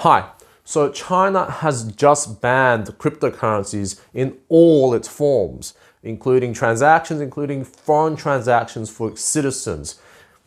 Hi. So China has just banned cryptocurrencies in all its forms, including transactions, including foreign transactions for its citizens.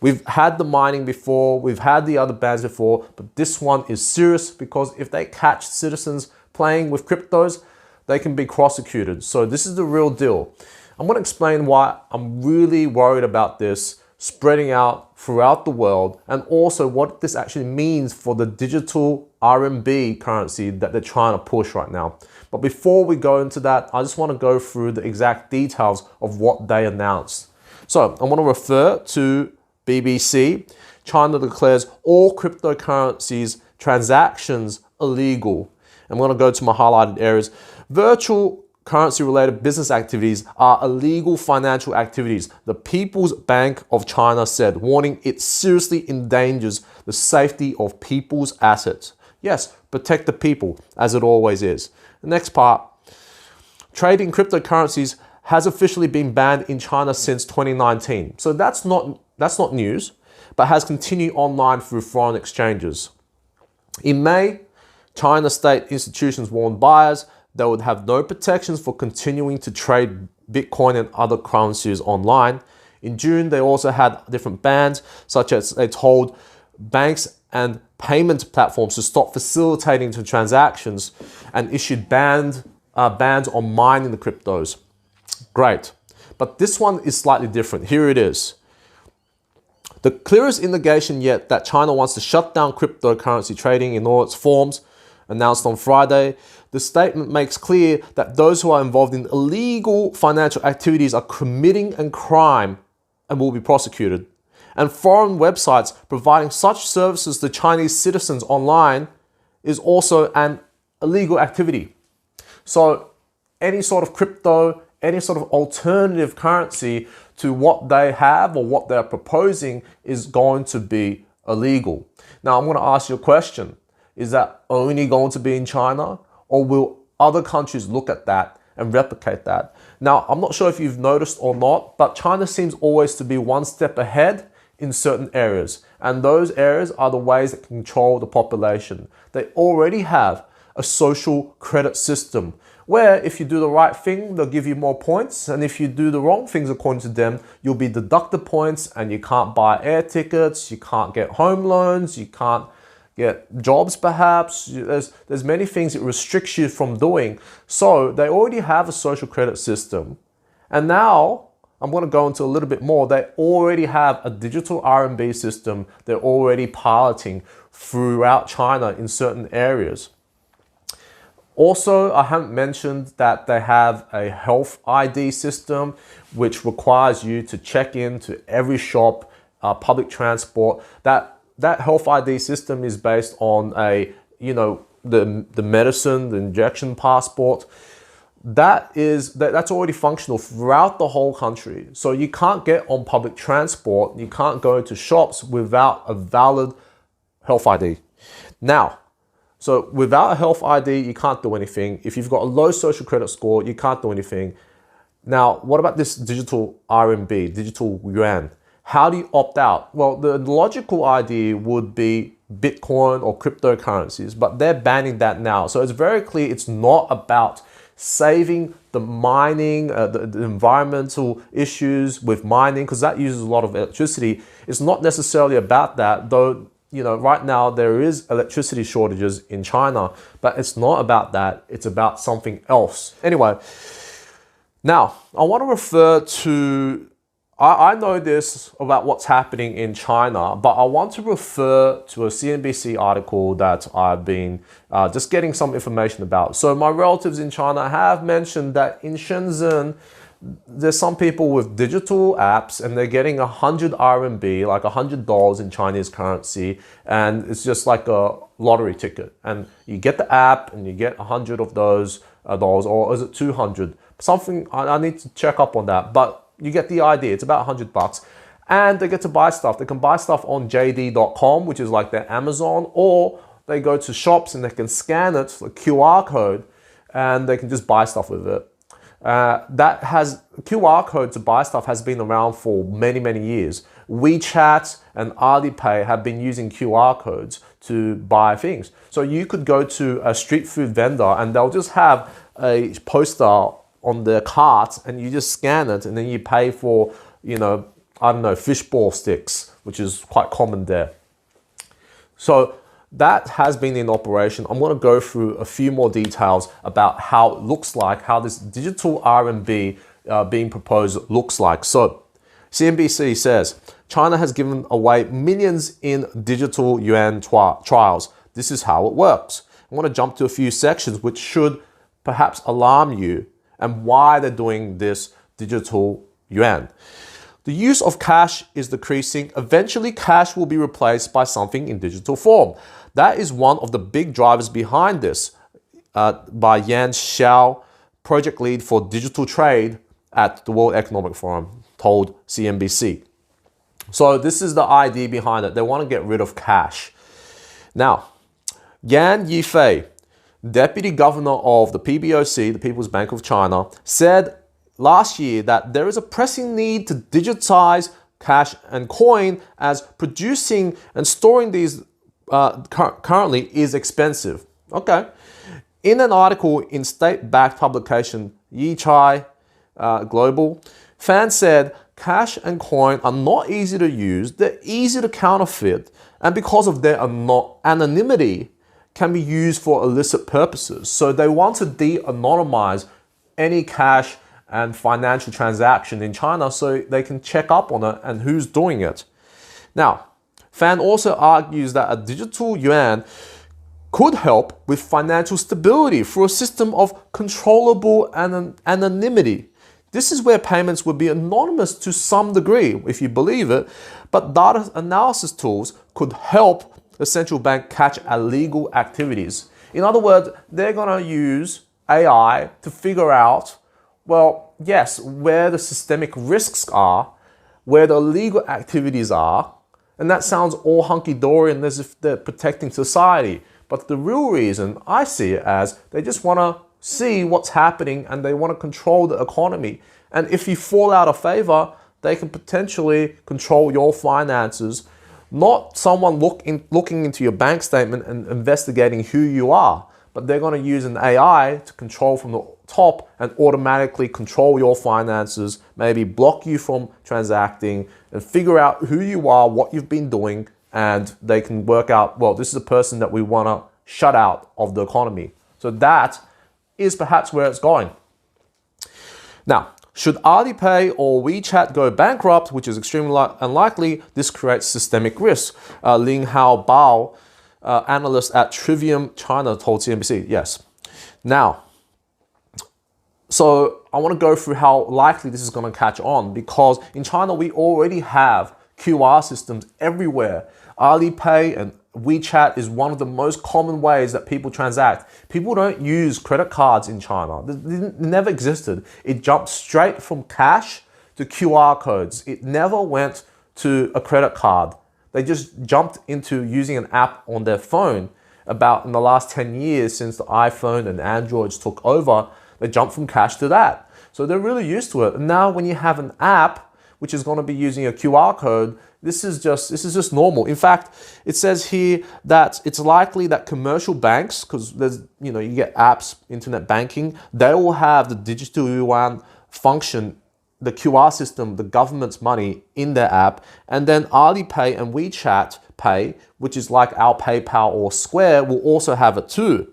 We've had the mining before, we've had the other bans before, but this one is serious because if they catch citizens playing with cryptos, they can be prosecuted. So this is the real deal. I'm going to explain why I'm really worried about this spreading out throughout the world, and also what this actually means for the digital RMB currency that they're trying to push right now. But before we go into that, I just want to go through the exact details of what they announced. So I want to refer to BBC. China declares all cryptocurrencies transactions illegal. I'm going to go to my highlighted areas. Virtual currency-related business activities are illegal financial activities, the People's Bank of China said, warning it seriously endangers the safety of people's assets. Yes, protect the people, as it always is. The next part, trading cryptocurrencies has officially been banned in China since 2019. So that's not news, but has continued online through foreign exchanges. In May, China state institutions warned buyers they would have no protections for continuing to trade Bitcoin and other currencies online. In June, they also had different bans, such as they told banks and payment platforms to stop facilitating the transactions and issued bans on mining the cryptos. Great. But this one is slightly different. Here it is. The clearest indication yet that China wants to shut down cryptocurrency trading in all its forms, announced on Friday. The statement makes clear that those who are involved in illegal financial activities are committing a crime and will be prosecuted. And foreign websites providing such services to Chinese citizens online is also an illegal activity. So any sort of crypto, any sort of alternative currency to what they have or what they're proposing is going to be illegal. Now I'm going to ask you a question. Is that only going to be in China, or will other countries look at that and replicate that? Now, I'm not sure if you've noticed or not, but China seems always to be one step ahead in certain areas. And those areas are the ways that control the population. They already have a social credit system where if you do the right thing, they'll give you more points. And if you do the wrong things according to them, you'll be deducted points and you can't buy air tickets, you can't get home loans, you can't get jobs perhaps. There's many things it restricts you from doing. So they already have a social credit system. And now I'm going to go into a little bit more. They already have a digital RMB system. They're already piloting throughout China in certain areas. Also, I haven't mentioned that they have a health ID system, which requires you to check in to every shop, public transport. That health ID system is based on the medicine, the injection passport. That's already functional throughout the whole country. So you can't get on public transport, you can't go to shops without a valid health ID. Now, so without a health ID, you can't do anything. If you've got a low social credit score, you can't do anything. Now, what about this digital RMB, digital yuan? How do you opt out? Well, the logical idea would be Bitcoin or cryptocurrencies, but they're banning that now. So it's very clear it's not about saving the mining, the environmental issues with mining, because that uses a lot of electricity. It's not necessarily about that, though, right now there is electricity shortages in China, but it's not about that. It's about something else. Anyway, now I want to refer to I know this about what's happening in China, but I want to refer to a CNBC article that I've been just getting some information about. So my relatives in China have mentioned that in Shenzhen, there's some people with digital apps and they're getting 100 RMB, like $100 in Chinese currency, and it's just like a lottery ticket. And you get the app and you get 100 of those dollars, or is it 200? Something, I need to check up on that, but you get the idea. It's about $100. And they get to buy stuff. They can buy stuff on JD.com, which is like their Amazon, or they go to shops and they can scan it, the QR code, and they can just buy stuff with it. That has QR code to buy stuff has been around for many, many years. WeChat and Alipay have been using QR codes to buy things. So you could go to a street food vendor and they'll just have a poster on their cart and you just scan it and then you pay for, you know, I don't know, fishball sticks, which is quite common there. So that has been in operation. I'm going to go through a few more details about how it looks like, how this digital RMB being proposed looks like. So CNBC says, China has given away millions in digital yuan trials. This is how it works. I want to jump to a few sections which should perhaps alarm you and why they're doing this digital yuan. The use of cash is decreasing. Eventually, cash will be replaced by something in digital form. That is one of the big drivers behind this, by Yan Xiao, project lead for digital trade at the World Economic Forum, told CNBC. So this is the idea behind it. They want to get rid of cash. Now, Yan Yifei, deputy governor of the PBOC, the People's Bank of China, said last year that there is a pressing need to digitize cash and coin as producing and storing these currently is expensive. Okay. In an article in state-backed publication Yichai Global, Fan said cash and coin are not easy to use, they're easy to counterfeit, and because of their anonymity, can be used for illicit purposes. So they want to de-anonymize any cash and financial transaction in China so they can check up on it and who's doing it. Now, Fan also argues that a digital yuan could help with financial stability through a system of controllable anonymity. This is where payments would be anonymous to some degree, if you believe it, but data analysis tools could help the central bank catch illegal activities. In other words, they're going to use AI to figure out, well, yes, where the systemic risks are, where the illegal activities are, and that sounds all hunky-dory and as if they're protecting society. But the real reason I see it as they just want to see what's happening and they want to control the economy. And if you fall out of favor, they can potentially control your finances, not someone looking into your bank statement and investigating who you are, but they're going to use an AI to control from the top and automatically control your finances, maybe block you from transacting and figure out who you are, what you've been doing, and they can work out, well, this is a person that we want to shut out of the economy. So that is perhaps where it's going. Now, should Alipay or WeChat go bankrupt, which is extremely unlikely, this creates systemic risk. Ling Hao Bao, analyst at Trivium China, told CNBC, yes. Now, so I want to go through how likely this is going to catch on, because in China, we already have QR systems everywhere. Alipay and WeChat is one of the most common ways that people transact. People don't use credit cards in China. It never existed. It jumped straight from cash to QR codes. It never went to a credit card. They just jumped into using an app on their phone. About in the last 10 years since the iPhone and Androids took over, they jumped from cash to that. So they're really used to it. And now when you have an app which is going to be using a QR code, this is just normal. In fact, it says here that it's likely that commercial banks, because there's, you get apps, internet banking, they will have the digital yuan function, the QR system, the government's money in their app, and then Alipay and WeChat Pay, which is like our PayPal or Square, will also have it too.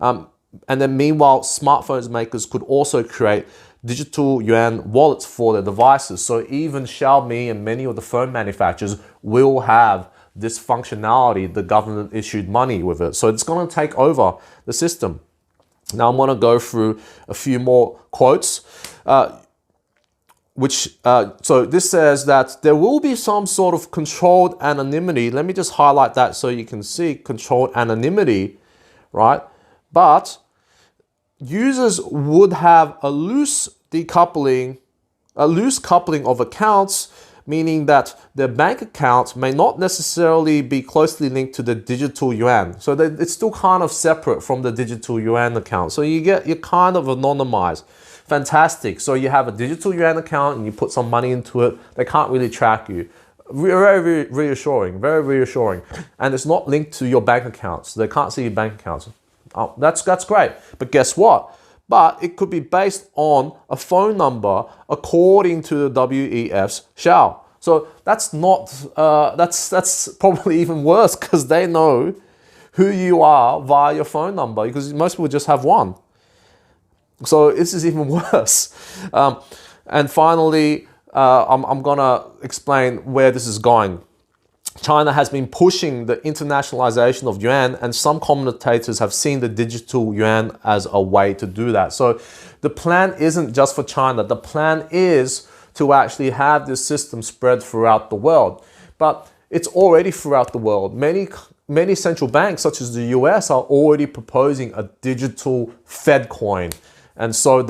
And then meanwhile, smartphones makers could also create digital yuan wallets for their devices. So even Xiaomi and many of the phone manufacturers will have this functionality, the government issued money with it. So it's going to take over the system. Now I'm going to go through a few more quotes, so this says that there will be some sort of controlled anonymity. Let me just highlight that so you can see controlled anonymity, right? But users would have a loose coupling of accounts, meaning that their bank account may not necessarily be closely linked to the digital yuan. So it's still kind of separate from the digital yuan account. So you're kind of anonymized. Fantastic. So you have a digital yuan account and you put some money into it. They can't really track you. Very reassuring, very reassuring. And it's not linked to your bank accounts. They can't see your bank accounts. Oh, that's great. But guess what? But it could be based on a phone number according to the WEF's shell. So that's not, that's probably even worse because they know who you are via your phone number because most people just have one. So this is even worse. And finally, I'm gonna explain where this is going. China has been pushing the internationalization of yuan, and some commentators have seen the digital yuan as a way to do that. So the plan isn't just for China. The plan is to actually have this system spread throughout the world. But it's already throughout the world. Many central banks, such as the US, are already proposing a digital Fed coin. And so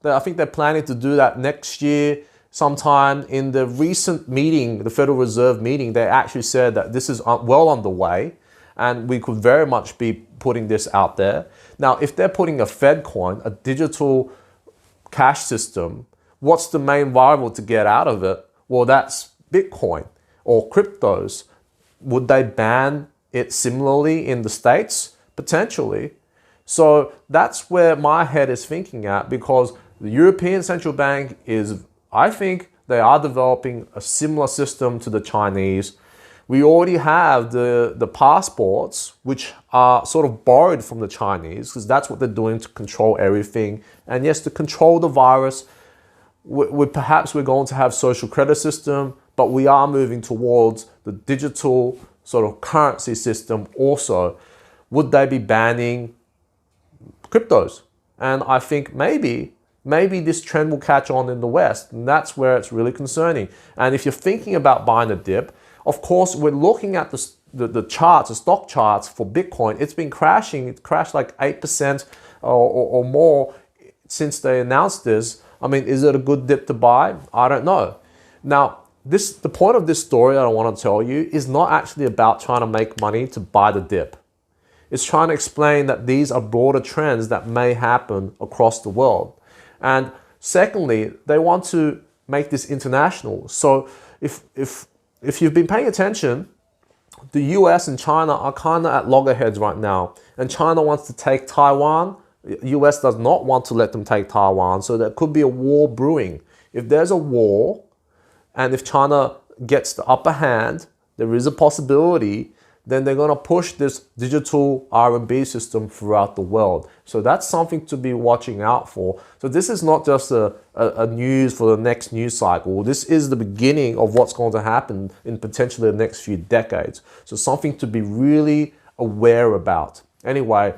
I think they're planning to do that next year. Sometime in the recent meeting, the Federal Reserve meeting, they actually said that this is well underway and we could very much be putting this out there. Now, if they're putting a Fed coin, a digital cash system, what's the main variable to get out of it? Well, that's Bitcoin or cryptos. Would they ban it similarly in the States? Potentially. So that's where my head is thinking at, because the European Central Bank I think they are developing a similar system to the Chinese. We already have the passports, which are sort of borrowed from the Chinese, because that's what they're doing to control everything. And yes, to control the virus, perhaps we're going to have social credit system, but we are moving towards the digital sort of currency system also. Would they be banning cryptos? And I think maybe this trend will catch on in the West, and that's where it's really concerning. And if you're thinking about buying a dip, of course, we're looking at the charts, the stock charts for Bitcoin. It's been crashing. It crashed like 8% or more since they announced this. I mean, is it a good dip to buy? I don't know. Now, the point of this story that I want to tell you is not actually about trying to make money to buy the dip. It's trying to explain that these are broader trends that may happen across the world. And secondly, they want to make this international. So if you've been paying attention, the US and China are kind of at loggerheads right now. And China wants to take Taiwan. The US does not want to let them take Taiwan. So there could be a war brewing. If there's a war, and if China gets the upper hand, there is a possibility, then they're going to push this digital RMB system throughout the world. So that's something to be watching out for. So this is not just a news for the next news cycle. This is the beginning of what's going to happen in potentially the next few decades. So something to be really aware about. Anyway,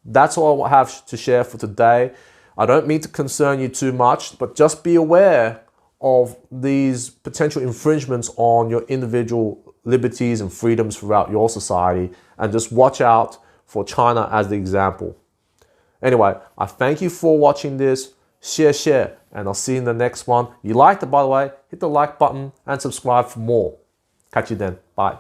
that's all I have to share for today. I don't mean to concern you too much, but just be aware of these potential infringements on your individual liberties and freedoms throughout your society, and just watch out for China as the example. Anyway, I thank you for watching this. Share, and I'll see you in the next one. If you liked it, by the way, hit the like button and subscribe for more. Catch you then. Bye.